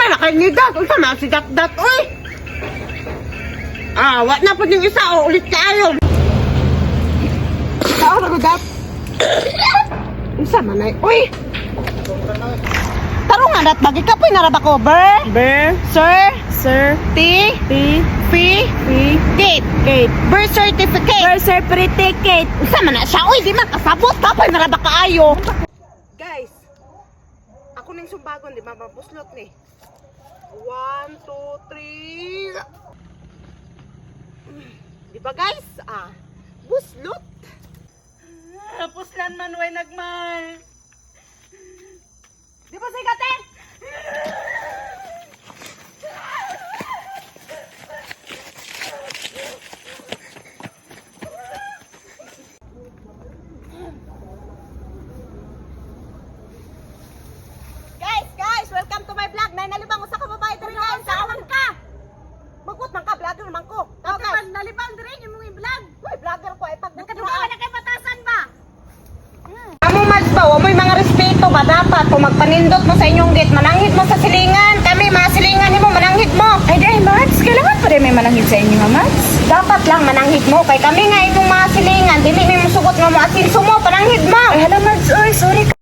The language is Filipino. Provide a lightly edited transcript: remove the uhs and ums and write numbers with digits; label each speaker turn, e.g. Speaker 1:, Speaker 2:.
Speaker 1: man nakangidat. Unsa man si dat oy. Wa na po yung isa o ulit tayo. Ano ko dat? Unsa man ay uy. Tarong nga dat bagi ka po naraba cover.
Speaker 2: Birth.
Speaker 1: Sir, T, fee, gate. Birth certificate. Unsa man na siya? Uy, di man kasabot ka pa naraba kaayo. Guys, ako ning sumbagon di mabuslot ni. 1 2 3. Di ba guys? Buslot.
Speaker 2: Puslan man way nagmal.
Speaker 1: Di ba sigatin? Guys, welcome to my vlog. Nay nalibang usa ka babae diri guys. Saan ka? Magkut man ka vlogger man ko. Tao guys, nalibang diri imong i-vlog. Uy, vlogger ko ay pag
Speaker 2: Nakadugawan na kay batasan ba?
Speaker 1: Amo mas ba, may mga respeto ba dapat kung magpanindot mo sa inyong gate, mananghid mo sa silingan. Kami mga silingan nimo mananghid mo.
Speaker 2: Ay di Mads, kailangan pa rin may mananghid sa inyo Mads.
Speaker 1: Dapat lang mananghid mo kay kami nga imong mga silingan, dili mi musugot nga mo asin sumo pananghid mo.
Speaker 2: Ay hala Mads, oy sorry.